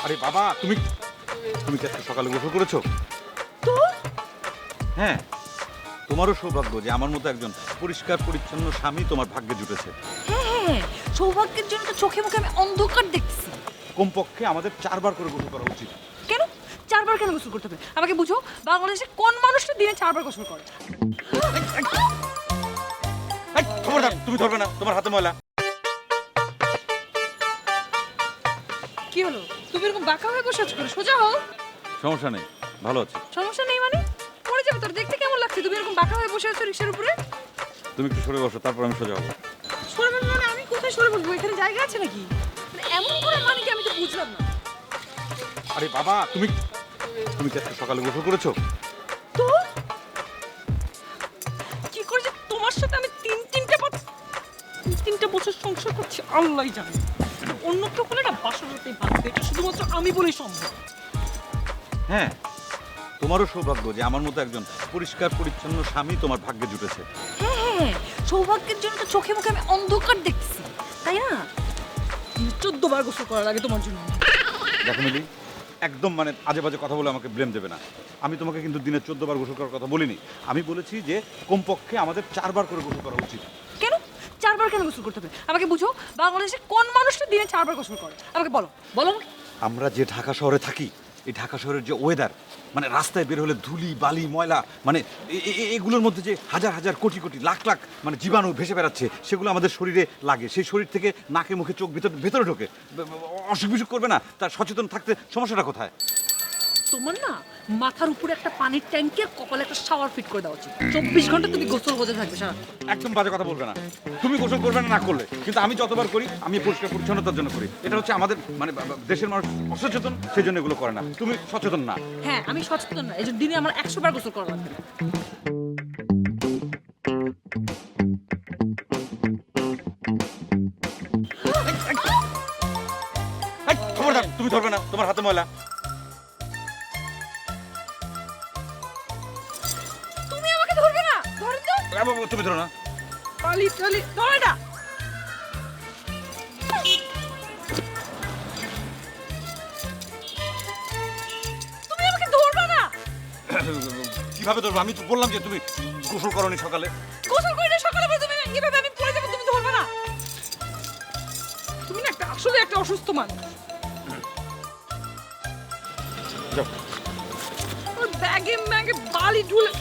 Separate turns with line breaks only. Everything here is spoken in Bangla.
আরে বাবা, তুমি তুমি কি আজকে সকালে গোসল করেছো?
তো
হ্যাঁ, তোমারও সৌভাগ্য যে আমার মতো একজন পরিষ্কার পরিচ্ছন্ন স্বামী তোমার ভাগ্যে জুটেছে।
হ্যাঁ, সৌভাগ্যের জন্য তো চোখে মুখে আমি অন্ধকার দেখছি।
কমপক্ষে আমাদের 4 বার করে গোসল করা উচিত।
কেন 4 বার কেন গোসল করতে হবে? আমাকে বুঝো, বাংলাদেশে কোন মানুষটা দিনে 4 বার গোসল করে?
এই, খবরদার, তুমি ধরবে না, তোমার হাতে ময়লা।
কি হলো? তুমি এরকম বাঁকা হয়ে বসে আছো কেন? সোজা হও।
সমস্যা নেই, ভালো আছে।
সমস্যা নেই মানে? পড়ে যাবে তোর। দেখতে কেমন লাগছে তুমি এরকম বাঁকা হয়ে বসে আছো রিকশার উপরে?
তুমি একটু সরে বসো, তারপর আমি সোজা হবো।
সরে বসবো মানে আমি কোথায় সরে বসবো? এখানে জায়গা আছে নাকি? মানে এমন করে মানে কি আমি তো বুঝলাম না।
আরে বাবা, তুমি তুমি কি আজকে সকালে গোসল করেছো?
তো কি করে যে তোমার সাথে আমি তিনটা বছর সংসার করছি আল্লাহই জানে। অন্য কেউ বলে না বাসর রাতেই ভাঙবে, এটা শুধুমাত্র আমি বলেই সম্ভব।
হ্যাঁ, তোমারও সৌভাগ্য যে আমার মতো একজন পরিষ্কার পরিচ্ছন্ন স্বামী তোমার ভাগ্যে জুটেছে।
হ্যাঁ, সৌভাগ্যের জন্য তো চোখে মুখে আমি অন্ধকার দেখছি, তাই না? 14 বার গোসল করা লাগে তোমার জন্য।
দেখো মিলি, একদম মানে আজে বাজে কথা বলে আমাকে ব্লেম দেবে না। আমি তোমাকে কিন্তু দিনে 14 বার গোসল করার কথা বলিনি। আমি বলেছি যে কমপক্ষে আমাদের 4 বার করে গোসল করা উচিত।
কেন 4 বার কেন গোসল করতে হবে? আমাকে বুঝো, বাংলাদেশে কোন মানুষটা দিনে 4 বার গোসল করে? আমাকে বলো বলো আমাকে।
আমরা যে ঢাকা শহরে থাকি, এই ঢাকা শহরের যে ওয়েদার, মানে রাস্তায় বের হলে ধুলি বালি ময়লা, মানে এগুলোর মধ্যে যে হাজার হাজার কোটি কোটি লাখ লাখ মানে জীবাণু ভেসে বেড়াচ্ছে, সেগুলো আমাদের শরীরে লাগে। সেই শরীর থেকে নাকে মুখে চোখ ভেতরে ঢোকে। অসুখ বিসুখ করবে না, তার সচেতন থাকতে সমস্যাটা কোথায়?
তোমার না মাথার উপরে একটা পানির ট্যাঙ্কি আর কপালে একটা শাওয়ার ফিট করে দেওয়া উচিত। 24 ঘন্টা তুমি গোসল হতে থাকবে সারা।
একদম বাজে কথা বলবে না। তুমি গোসল করবে না, না করলে, কিন্তু আমি যতবার করি আমি পরিষ্কার পরিচ্ছন্নতার জন্য করি। এটা হচ্ছে আমাদের মানে দেশের মানুষ অসচেতন, সেই জন্য এগুলো করে না। তুমি সচেতন না।
হ্যাঁ, আমি সচেতন না, এই জন্য দিনে আমার 100 বার গোসল করা লাগবে।
এই, খবরদার, তুমি ধরবে না, তোমার হাতে ময়লা।
তুমি আমাকে ধরবে না? ধরে তো।
তুমি ধরো না।
পালি ধরে না। তুমি আমাকে ধরবে না।
কিভাবে ধরবো? আমি তো বললাম যে তুমি গোসল করনি সকালে।
গোসল করে না সকালে বলে তুমি এভাবে আমি পড়ে যাবো, তুমি ধরবে না। তুমি না আসলে একটা অসুস্থ মানুষ।
যাও।
ওর ব্যাগে বালি ঢুলে